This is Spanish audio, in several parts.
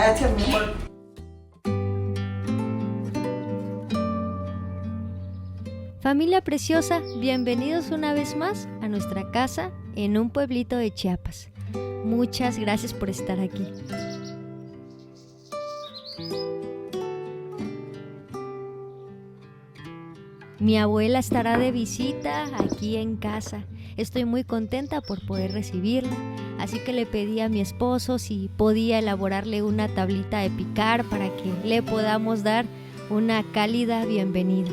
Gracias, mi amor. Familia preciosa, bienvenidos una vez más a nuestra casa en un pueblito de Chiapas. Muchas gracias por estar aquí. Mi abuela estará de visita aquí en casa. Estoy muy contenta por poder recibirla, así que le pedí a mi esposo si podía elaborarle una tablita de picar para que le podamos dar una cálida bienvenida.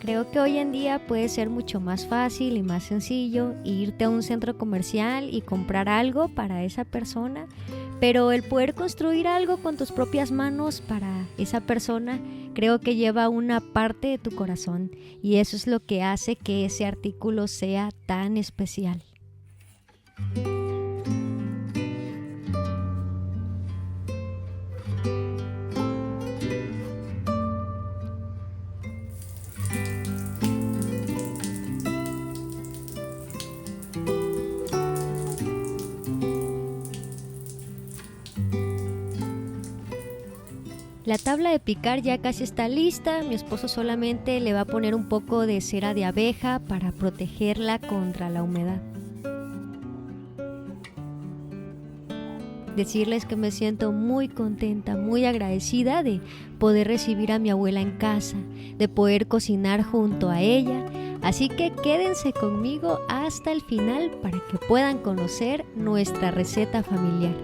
Creo que hoy en día puede ser mucho más fácil y más sencillo irte a un centro comercial y comprar algo para esa persona, pero el poder construir algo con tus propias manos para esa persona creo que lleva una parte de tu corazón y eso es lo que hace que ese artículo sea tan especial. La tabla de picar ya casi está lista, mi esposo solamente le va a poner un poco de cera de abeja para protegerla contra la humedad. Decirles que me siento muy contenta, muy agradecida de poder recibir a mi abuela en casa, de poder cocinar junto a ella, así que quédense conmigo hasta el final para que puedan conocer nuestra receta familiar.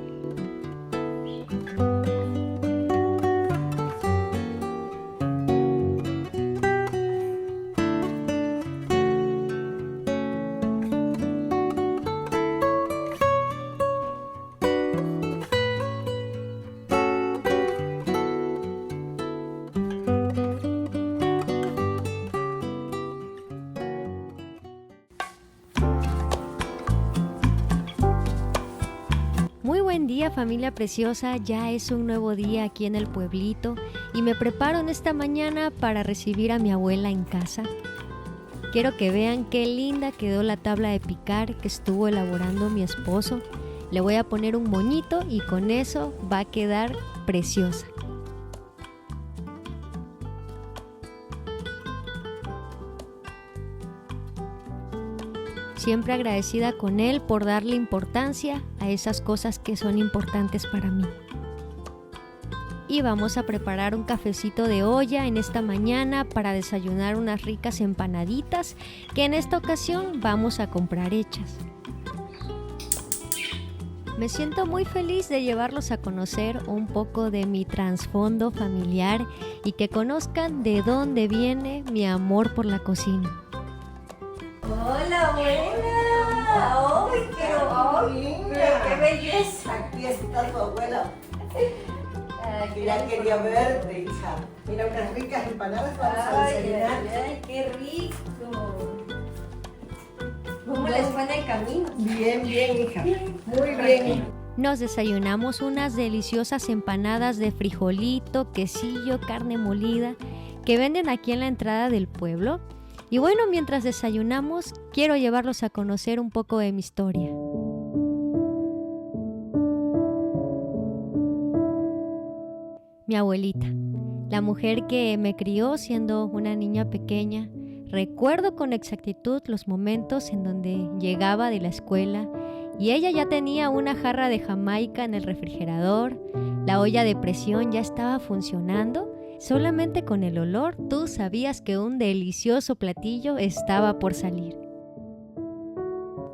Muy buen día, familia preciosa, ya es un nuevo día aquí en el pueblito y me preparo en esta mañana para recibir a mi abuela en casa. Quiero que vean qué linda quedó la tabla de picar que estuvo elaborando mi esposo. Le voy a poner un moñito y con eso va a quedar preciosa. Siempre agradecida con él por darle importancia a esas cosas que son importantes para mí. Y vamos a preparar un cafecito de olla en esta mañana para desayunar unas ricas empanaditas que en esta ocasión vamos a comprar hechas. Me siento muy feliz de llevarlos a conocer un poco de mi trasfondo familiar y que conozcan de dónde viene mi amor por la cocina. Hola, abuela. ¡Ay, qué belleza! Aquí está tu abuela. Que ya quería verte, hija. Mira, unas ricas empanadas vamos a desayunar. Ay, qué rico. ¿Cómo les fue en el camino? Bien, hija. Muy bien. Nos desayunamos unas deliciosas empanadas de frijolito, quesillo, carne molida que venden aquí en la entrada del pueblo. Y bueno, mientras desayunamos, quiero llevarlos a conocer un poco de mi historia. Mi abuelita, la mujer que me crió siendo una niña pequeña, recuerdo con exactitud los momentos en donde llegaba de la escuela y ella ya tenía una jarra de Jamaica en el refrigerador, la olla de presión ya estaba funcionando. Solamente con el olor tú sabías que un delicioso platillo estaba por salir.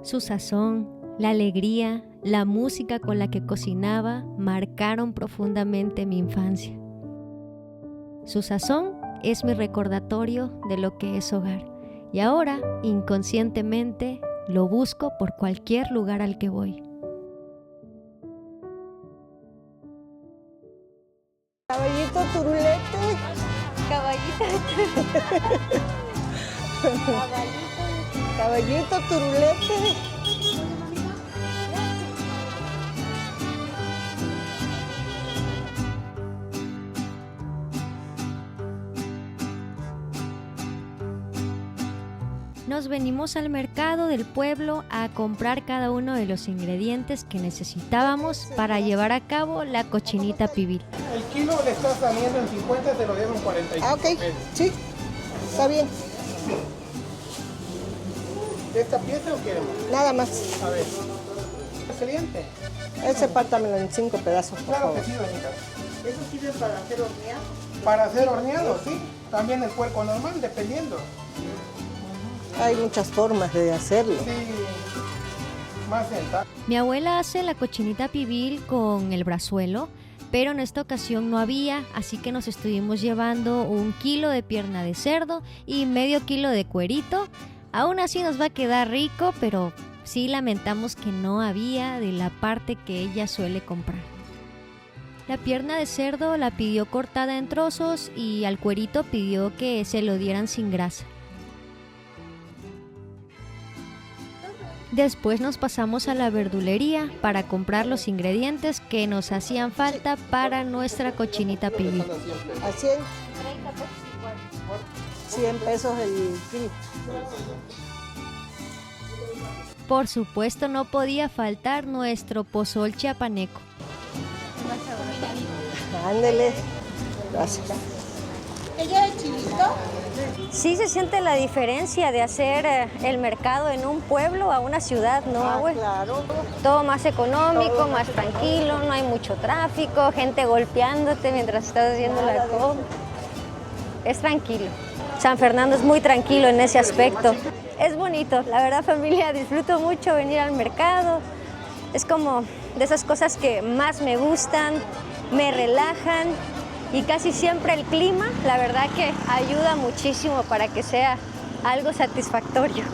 Su sazón, la alegría, la música con la que cocinaba marcaron profundamente mi infancia. Su sazón es mi recordatorio de lo que es hogar. Y ahora, inconscientemente, lo busco por cualquier lugar al que voy. Caballito turulete. Caballito turulete. Nos venimos al mercado del pueblo a comprar cada uno de los ingredientes que necesitábamos para llevar a cabo la cochinita pibil. El kilo le está saliendo en 50, te lo dieron 45 Ok, pesos. sí, está bien. ¿De esta pieza o quiere más? Nada más. A ver. Excelente. Ese pártamelo en 5 pedazos, por Claro favor. que sí, doñita. ¿Eso sirve para hacer horneado? Para hacer horneado, sí. También el puerco normal, dependiendo. Hay muchas formas de hacerlo. Sí. Más sentado. Mi abuela hace la cochinita pibil con el brazuelo, pero en esta ocasión no había, así que nos estuvimos llevando 1 kilo de pierna de cerdo y medio kilo de cuerito. Aún así nos va a quedar rico, pero sí lamentamos que no había de la parte que ella suele comprar. La pierna de cerdo la pidió cortada en trozos y al cuerito pidió que se lo dieran sin grasa. Después nos pasamos a la verdulería para comprar los ingredientes que nos hacían falta para nuestra cochinita pibil. ¿A 100? 100 pesos el kilo. Por supuesto no podía faltar nuestro pozol chiapaneco. Ándele. Gracias. Sí se siente la diferencia de hacer el mercado en un pueblo a una ciudad, ¿no, abue? Claro. Todo más económico, más tranquilo, no hay mucho tráfico, gente golpeándote mientras estás haciendo la compra. Es tranquilo. San Fernando es muy tranquilo en ese aspecto. Es bonito, la verdad, familia, disfruto mucho venir al mercado. Es como de esas cosas que más me gustan, me relajan. Y casi siempre el clima, la verdad que ayuda muchísimo para que sea algo satisfactorio.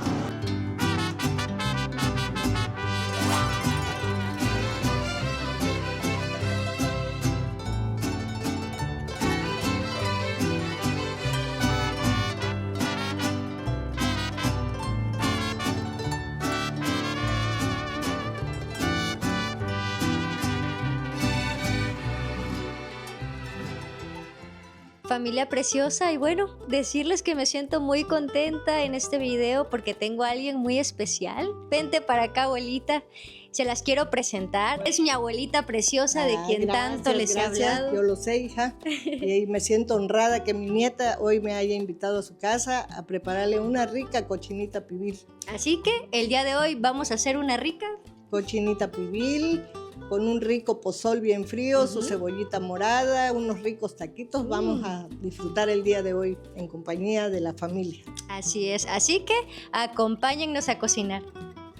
Familia preciosa, y bueno, decirles que me siento muy contenta en este video porque tengo a alguien muy especial. Vente para acá, abuelita, se las quiero presentar. Es mi abuelita preciosa de quien tanto les he hablado. Yo lo sé, hija. Y me siento honrada que mi nieta hoy me haya invitado a su casa a prepararle una rica cochinita pibil. Así que el día de hoy vamos a hacer una rica Cochinita pibil con un rico pozol bien frío, su cebollita morada, unos ricos taquitos. Vamos a disfrutar el día de hoy en compañía de la familia. Así es, así que acompáñennos a cocinar.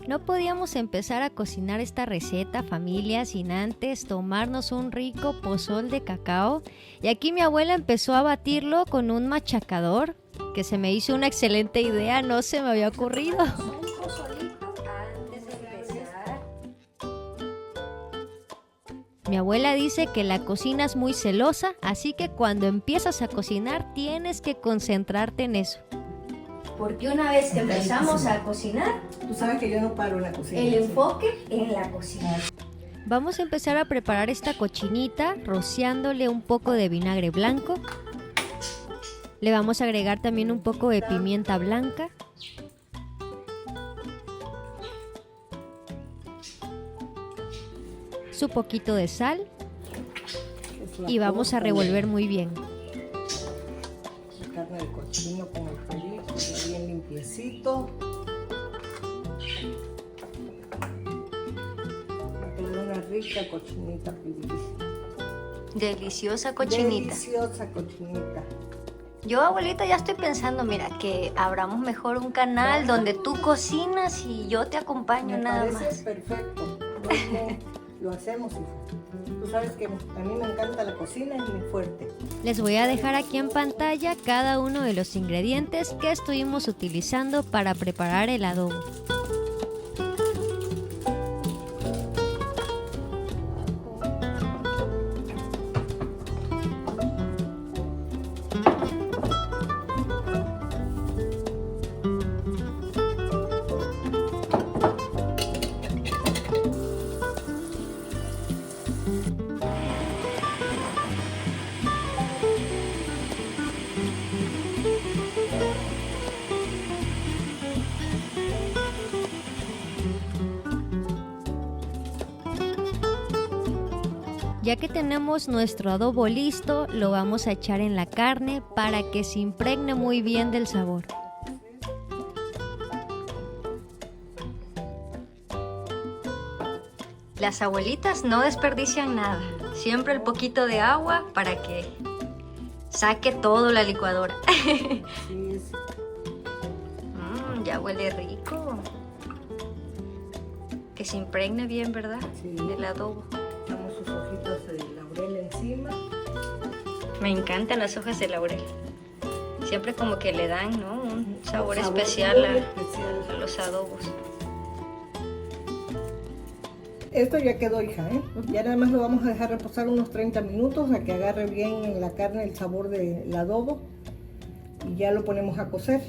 No podíamos empezar a cocinar esta receta, familia, sin antes tomarnos un rico pozol de cacao. Y aquí mi abuela empezó a batirlo con un machacador, que se me hizo una excelente idea, no se me había ocurrido. Mi abuela dice que la cocina es muy celosa, así que cuando empiezas a cocinar tienes que concentrarte en eso. Porque una vez que empezamos a cocinar, Tú sabes que yo no paro en la cocina. el enfoque en la cocina. Vamos a empezar a preparar esta cochinita rociándole un poco de vinagre blanco. Le vamos a agregar también un poco de pimienta blanca. Su poquito de sal y vamos a revolver muy bien. Carne de cochino con el pelito, bien limpiecito. Una rica cochinita pibil. Deliciosa cochinita. Deliciosa cochinita. Yo, abuelita, ya estoy pensando, mira, que abramos mejor un canal donde tú cocinas y yo te acompaño Me nada parece más. perfecto. Muy bien. lo hacemos, hija. Tú sabes que a mí me encanta la cocina, es mi fuerte. Les voy a dejar aquí en pantalla cada uno de los ingredientes que estuvimos utilizando para preparar el adobo. Ya que tenemos nuestro adobo listo, lo vamos a echar en la carne para que se impregne muy bien del sabor. Las abuelitas no desperdician nada, siempre el poquito de agua para que saque todo la licuadora. Sí, sí. Ya huele rico. Que se impregne bien, ¿verdad? Sí. El adobo. Echamos sus hojitas de laurel encima. Me encantan las hojas de laurel. Siempre como que le dan, ¿no?, un sabor especial muy a especial. los adobos. Esto ya quedó, hija, ¿eh? Ya nada más lo vamos a dejar reposar unos 30 minutos a que agarre bien en la carne el sabor del adobo. Y ya lo ponemos a cocer.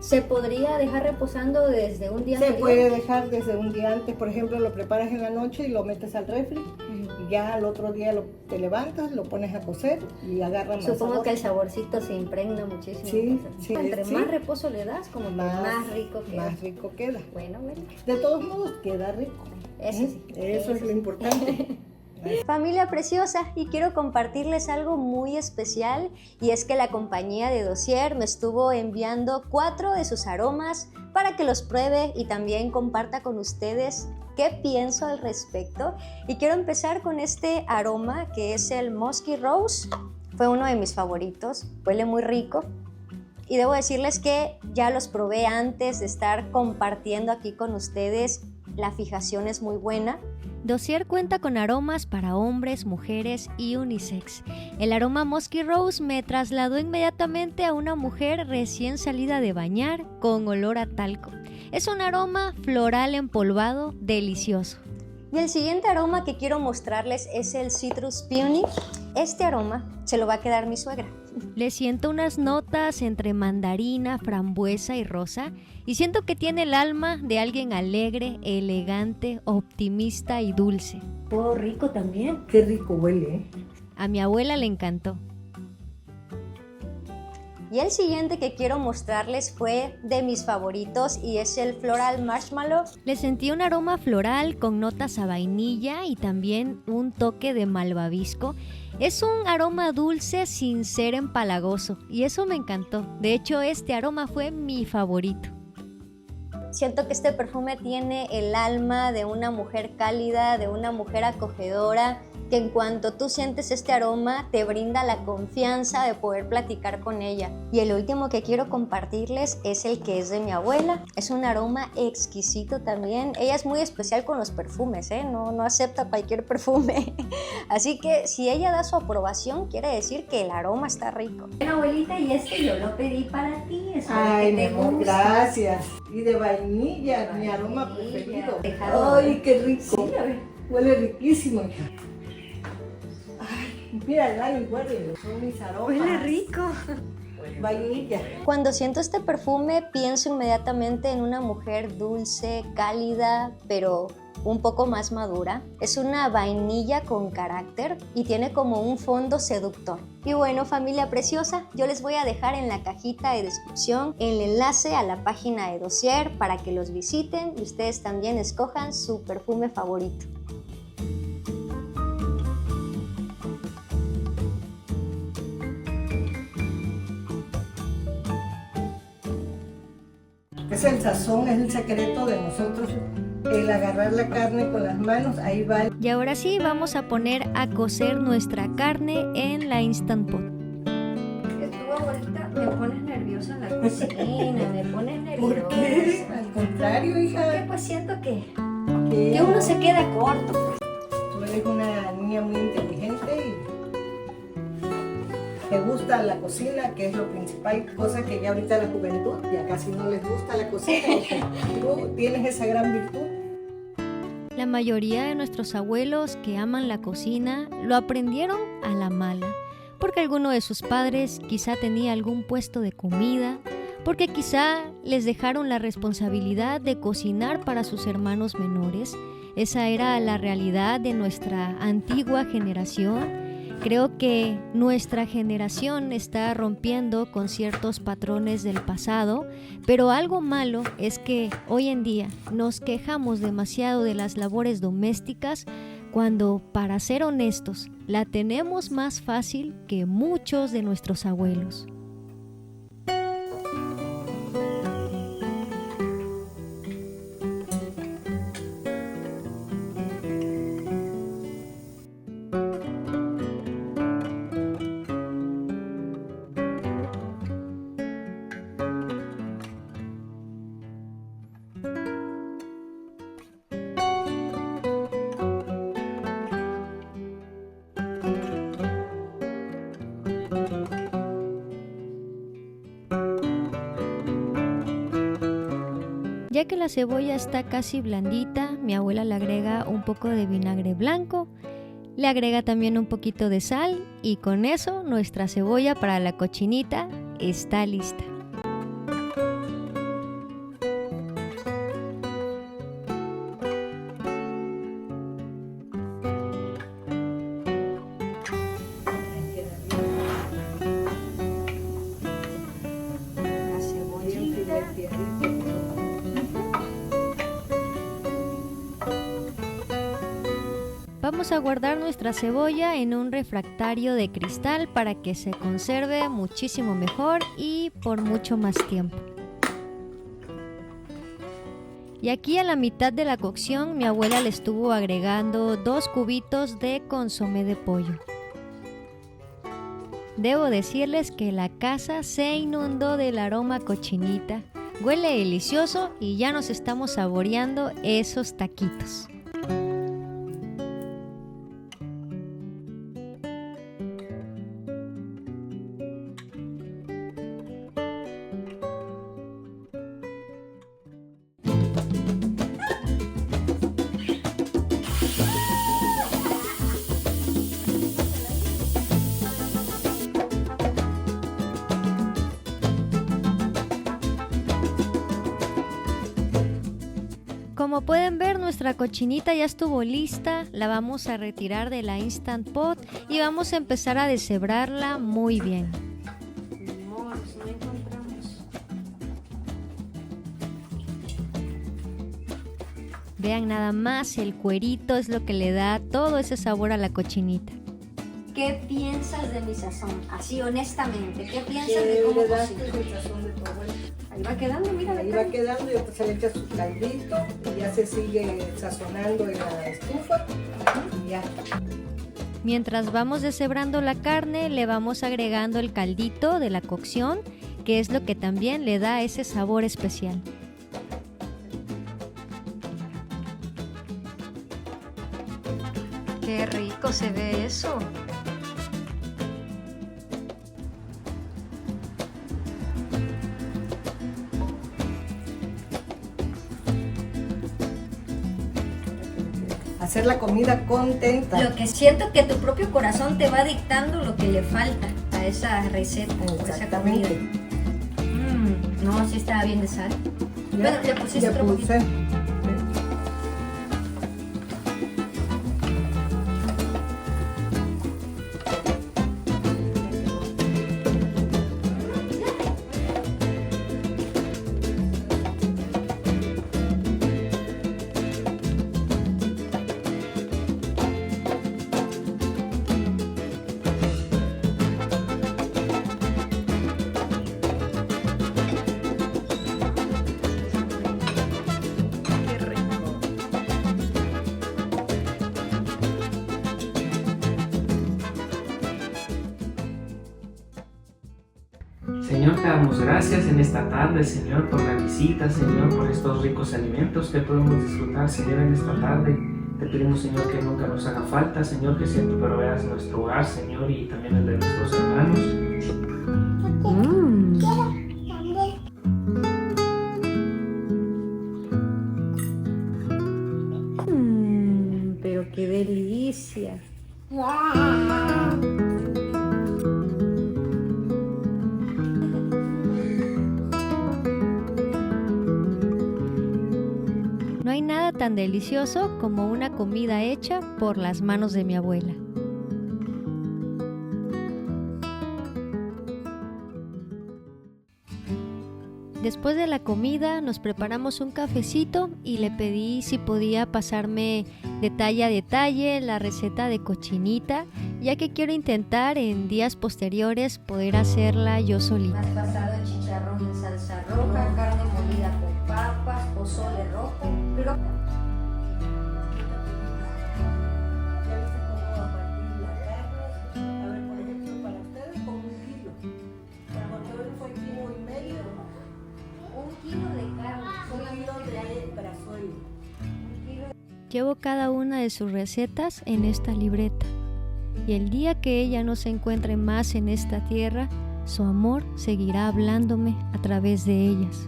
¿Se podría dejar reposando desde un día Se anterior? puede dejar desde un día antes, por ejemplo, lo preparas en la noche y lo metes al refri. Y ya al otro día te levantas, lo pones a cocer y agarra más Supongo sabor. que el saborcito se impregna muchísimo. Sí, sí, Entre sí. más reposo le das, como que más rico queda. Más rico queda. Bueno, bueno. De todos modos, queda rico. Eso sí. Eso es lo importante. Familia preciosa, y quiero compartirles algo muy especial, y es que la compañía de Dossier me estuvo enviando 4 de sus aromas para que los pruebe y también comparta con ustedes qué pienso al respecto. Y quiero empezar con este aroma que es el Musky Rose. Fue uno de mis favoritos, huele muy rico. Y debo decirles que ya los probé antes de estar compartiendo aquí con ustedes. La fijación es muy buena. Dossier cuenta con aromas para hombres, mujeres y unisex. El aroma Musky Rose me trasladó inmediatamente a una mujer recién salida de bañar con olor a talco. Es un aroma floral empolvado delicioso. Y el siguiente aroma que quiero mostrarles es el Citrus Peony. Este aroma se lo va a quedar mi suegra. Le siento unas notas entre mandarina, frambuesa y rosa, y siento que tiene el alma de alguien alegre, elegante, optimista y dulce. Oh, rico también. Qué rico huele, ¿eh? A mi abuela le encantó. Y el siguiente que quiero mostrarles fue de mis favoritos y es el Floral Marshmallow. Le sentí un aroma floral con notas a vainilla y también un toque de malvavisco. Es un aroma dulce sin ser empalagoso y eso me encantó. De hecho, este aroma fue mi favorito. Siento que este perfume tiene el alma de una mujer cálida, de una mujer acogedora, que en cuanto tú sientes este aroma te brinda la confianza de poder platicar con ella. Y el último que quiero compartirles es el que es de mi abuela. Es un aroma exquisito también. Ella es muy especial con los perfumes, no acepta cualquier perfume. Así que si ella da su aprobación, quiere decir que el aroma está rico. Bueno, abuelita, y este yo lo pedí para ti. Ay, mi te amor, gusta. gracias. Y de vainilla, mi aroma preferido. Dejado. Ay, qué rico. Sí, a ver. Huele riquísimo, hija. Ay, mira, Lali, huele. Son mis aromas. Huele rico. Vainilla. Cuando siento este perfume pienso inmediatamente en una mujer dulce, cálida, pero un poco más madura. Es una vainilla con carácter y tiene como un fondo seductor. Y bueno, familia preciosa, yo les voy a dejar en la cajita de descripción el enlace a la página de Dossier para que los visiten y ustedes también escojan su perfume favorito. Es el sazón, es el secreto de nosotros. El agarrar la carne con las manos, ahí va. Y ahora sí, vamos a poner a cocer nuestra carne en la Instant Pot. Tú, abuelita, me pones nerviosa en la cocina, me pones nerviosa. ¿Por qué? Al contrario, Porque hija. pues siento que ¿Qué? uno se queda corto. Pues. eres una niña muy inteligente y te gusta la cocina, que es lo principal, cosa que ya ahorita la juventud ya casi no les gusta la cocina. Tú tienes esa gran virtud. La mayoría de nuestros abuelos que aman la cocina lo aprendieron a la mala, porque alguno de sus padres quizá tenía algún puesto de comida, porque quizá les dejaron la responsabilidad de cocinar para sus hermanos menores. Esa era la realidad de nuestra antigua generación. Creo que nuestra generación está rompiendo con ciertos patrones del pasado, pero algo malo es que hoy en día nos quejamos demasiado de las labores domésticas cuando, para ser honestos, la tenemos más fácil que muchos de nuestros abuelos. Ya que la cebolla está casi blandita, mi abuela le agrega un poco de vinagre blanco, le agrega también un poquito de sal y con eso nuestra cebolla para la cochinita está lista. La cebollita. Vamos a guardar nuestra cebolla en un refractario de cristal para que se conserve muchísimo mejor y por mucho más tiempo. Y aquí a la mitad de la cocción mi abuela le estuvo agregando 2 cubitos de consomé de pollo. Debo decirles que la casa se inundó del aroma a cochinita. Huele delicioso y ya nos estamos saboreando esos taquitos. Como pueden ver, nuestra cochinita ya estuvo lista, la vamos a retirar de la Instant Pot y vamos a empezar a deshebrarla muy bien. Amor, si no encontramos. Vean nada más, el cuerito es lo que le da todo ese sabor a la cochinita. ¿Qué piensas de mi sazón? Así, honestamente, ¿qué piensas Que de cómo le das cocino? el sazón de tu abuela. Ahí va quedando, mira, Ahí va quedando y después se le echa su caldito y ya se sigue sazonando en la estufa y ya está. Mientras vamos deshebrando la carne, le vamos agregando el caldito de la cocción, que es lo que también le da ese sabor especial. Qué rico se ve eso. Hacer la comida contenta. Lo que siento que tu propio corazón te va dictando lo que le falta a esa receta, o esa comida. Exactamente. No, sí estaba bien de sal. Bueno, le pusiste Ya otro poquito. puse. Señor, te damos gracias en esta tarde, Señor, por la visita, Señor, por estos ricos alimentos que podemos disfrutar, Señor, en esta tarde. Te pedimos, Señor, que nunca nos haga falta, Señor, que siempre proveas nuestro hogar, Señor, y también el de nuestros hermanos. Pero qué delicia. No hay nada tan delicioso como una comida hecha por las manos de mi abuela. Después de la comida nos preparamos un cafecito y le pedí si podía pasarme detalle a detalle la receta de cochinita, ya que quiero intentar en días posteriores poder hacerla yo solita. Has pasado chicharrón en salsa roja, carne molida con papas, pozole rojo, pero... ¿Ya viste cómo va a partir la carne? A ver, por ejemplo, para ustedes con 1 kilo. Para José fue 1,5 kilos. 1 kilo de carne, 1 kilo de brazuelo. Llevo cada una de sus recetas en esta libreta, y el día que ella no se encuentre más en esta tierra, su amor seguirá hablándome a través de ellas.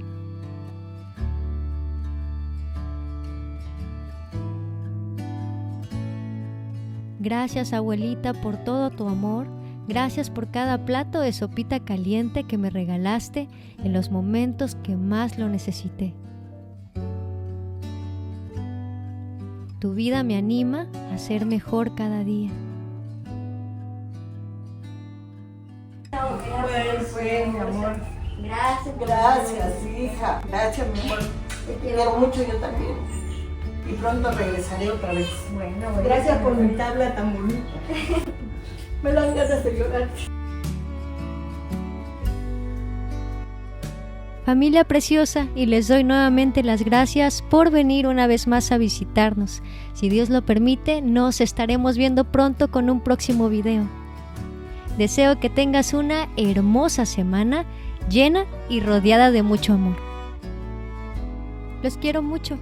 Gracias, abuelita, por todo tu amor. Gracias por cada plato de sopita caliente que me regalaste en los momentos que más lo necesité. Tu vida me anima a ser mejor cada día. Pues, mi amor. Gracias. Gracias, hija. Gracias, mi amor. Te quiero mucho yo también. Y pronto regresaré otra vez. Bueno, Gracias por mi tabla tan bonita. Me dan ganas de llorar. Familia preciosa, y les doy nuevamente las gracias por venir una vez más a visitarnos. Si Dios lo permite, nos estaremos viendo pronto con un próximo video. Deseo que tengas una hermosa semana llena y rodeada de mucho amor. Los quiero mucho.